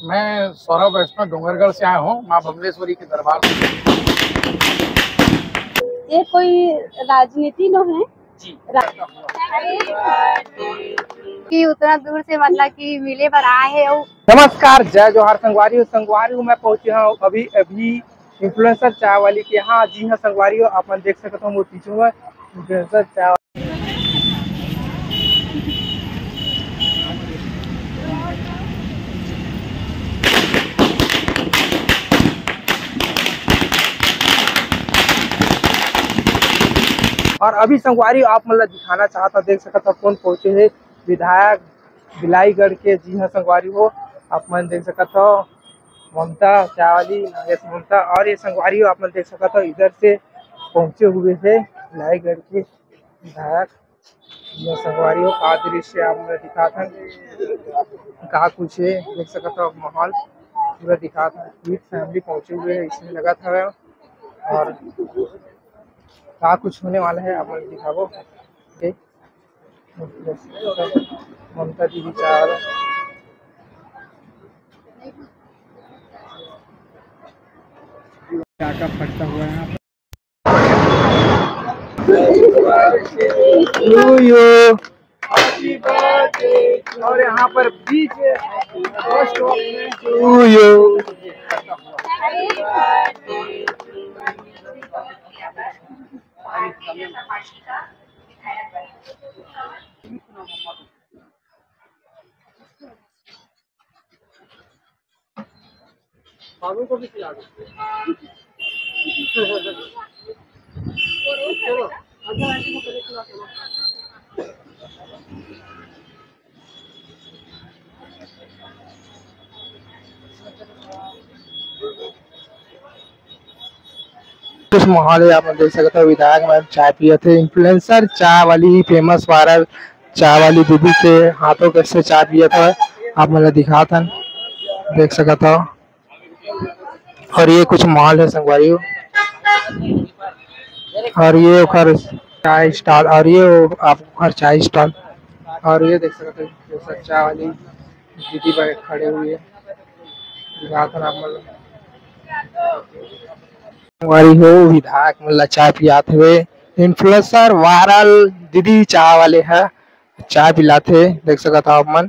मैं सौरभ वैष्णव डोंगरगढ़ से आया हूँ माँ बमलेश्वरी के दरबार से। ये कोई राजनीति न है जी कि उतना दूर से मतलब कि मिले पर आए है। नमस्कार, जय जोहार संगवारी मैं पहुंचे हूँ अभी इन्फ्लुएंसर चाय वाली के यहाँ। जी हाँ संगवारी आप देख सकते हो वो पीछे में इन्फ्लुएंसर चाय। और अभी संगवारी आप मतलब दिखाना चाहता देख सकते हो कौन पहुंचे है विधायक बिलाईगढ़ के। जी हाँ संगवारी हो आप मन देख सकते हो ममता चावली नागेश ममता। और ये संगवारी हो आप मन देख सकते हो इधर से पहुंचे हुए है बिलाईगढ़ के विधायक। ये संगवारी हो का दृश्य आप मतलब दिखा था कहा कुछ है देख सकते हो माहौल पूरा दिखा था। विद फैमिली पहुंचे हुए है इसमें लगा था और कहा कुछ होने वाला है आप लोग दिखाओ। ममता दीदी चार का फटता हुआ है और यहाँ पर बीच बाबू को भी खिला दो। चलो आधा घंटे में पहले खिला दो। कुछ माहौल आप देख सकते हो विधायक मैम चाय पिए थे। इन्फ्लुएंसर चाय वाली फेमस वायरल चाय वाली दीदी के हाथों कैसे चाय पिए था आप मतलब दिखा था देख सकते हो। और ये कुछ माहौल है संगवारी और ये उखर चाय स्टॉल और ये आप उखर चाय स्टॉल। और ये देख सकते हो चाय वाली दीदी बैठ खड़े हुए दिखा था आप मतलब संगवारी हो विधायक मतलब चाय पियाते हुए इन्फ्लुएंसर वायरल दीदी चाय वाले है चाय पिलाते देख सकते हो आप मन।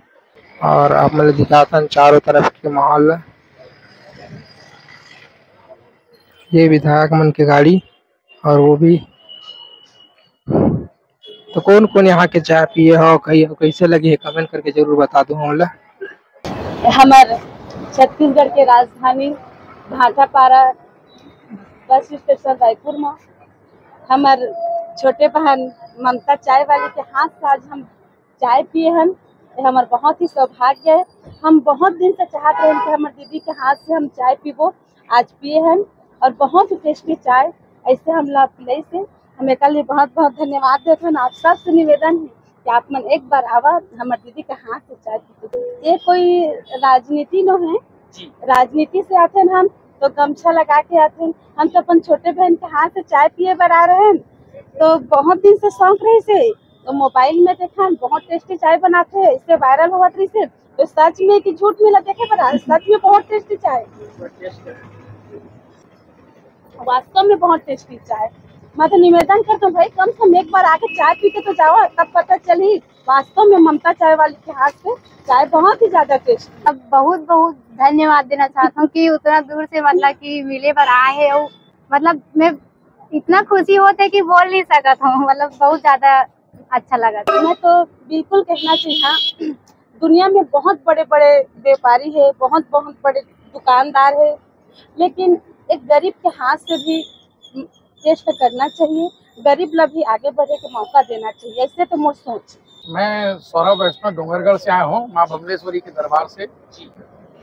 और आप मतलब दिखाता चारों तरफ के माहौल ये विधायक मन की गाड़ी और वो भी। तो कौन कौन यहाँ के चाय पिए हो कैसे लगी है कमेंट करके जरूर बता दो। हमारे छत्तीसगढ़ के राजधानी भाटापारा बस स्टेशन रायपुर में हमार छोटे बहन ममता चाय वाली के हाथ से आज हम चाय पिए हन। हमार बहुत ही सौभाग्य है। हम बहुत दिन से चाहते हैं कि हमारे दीदी के हाथ से हम चाय पीबो, आज पिए हन और बहुत ही टेस्टी चाय ऐसे हम ला पिलाई से हमें कल बहुत बहुत धन्यवाद देते हैं। आप सबसे निवेदन है कि आप मन एक बार आवा हमारे दीदी के हाथ से चाय पीते। ये कोई राजनीति न है जी राजनीति से आते हैं हम तो गमछा लगा के आते हैं। हम तो अपन छोटे बहन के हाथ से चाय पिए बर आ रहे हैं तो बहुत दिन से शौक रही से तो मोबाइल में देखा बहुत टेस्टी चाय बनाते हैं इससे वायरल हुआ रही से तो सच में कि झूठ मिला देखे पर सच में बहुत टेस्टी चाय वास्तव में बहुत टेस्टी चाय। मैं तो निवेदन करता हूँ भाई कम से कम एक बार आके चाय पी के तो जाओ तब पता चली वास्तव में ममता चाय वाली के हाथ से चाय बहुत ही ज्यादा टेस्टी। अब बहुत बहुत धन्यवाद देना चाहता हूँ कि उतना दूर से मतलब कि मिले पर आए है। और मतलब मैं इतना खुशी होता है कि बोल नहीं सकता हूँ। मतलब बहुत ज्यादा अच्छा लगा। मैं तो बिल्कुल कहना चाहिए दुनिया में बहुत बड़े बड़े व्यापारी है बहुत बहुत बड़े दुकानदार है लेकिन एक गरीब के हाथ से भी टेस्ट करना चाहिए। गरीब लोग भी आगे बढ़े के मौका देना चाहिए ऐसे तो मोर सोच। मैं सौरभ वैष्णव डोंगरगढ़ से आया हूँ माँ बमलेश्वरी के दरबार से।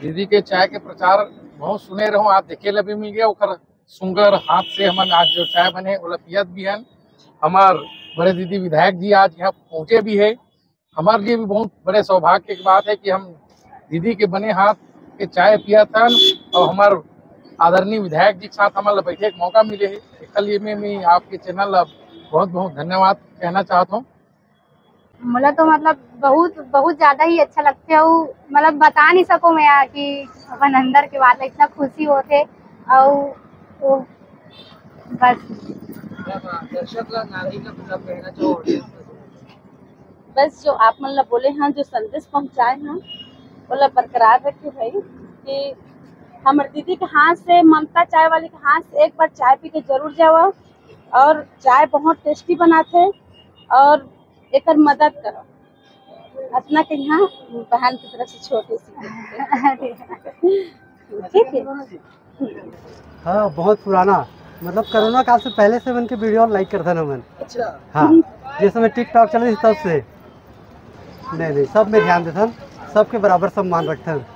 दीदी के चाय के प्रचार बहुत सुने रहो आप देखे ला भी मिल गया ओकर सुंगर हाथ से हमन आज जो चाय बने वो पियत भी है। हमार बड़े दीदी विधायक जी आज यहाँ पहुँचे भी है। हमारे लिए भी बहुत बड़े सौभाग्य की बात है कि हम दीदी के बने हाथ के चाय पिया था और हमारे आदरणीय विधायक जी के साथ हमारे बैठे के मौका मिले है। इसके लिए मैं आपके चैनल बहुत बहुत धन्यवाद कहना चाहता हूँ। मतलब तो मतलब बहुत बहुत ज्यादा ही अच्छा लगते है। मतलब बता नहीं सको मैं कि अपन अंदर के बात इतना खुशी होते और वो बस बस जो आप मतलब बोले हैं, जो संदेश पहुंचाए हैं वो बरकरार रखे भाई कि हमारे दीदी के हाथ से, ममता चाय वाली के हाथ से एक बार चाय पी के जरूर जाओ। और चाय बहुत टेस्टी बनाते और एक मदद करो अपना के यहाँ बहन की तरफ से छोटी सी। ठीक है। हाँ, बहुत पुराना, मतलब कोरोना काल से पहले से मन के वीडियो लाइक करता ना मन। अच्छा। हाँ, जिस समय टिकटॉक चल रही तब से। नहीं सब में ध्यान देता, सबके बराबर सम्मान रखते हैं।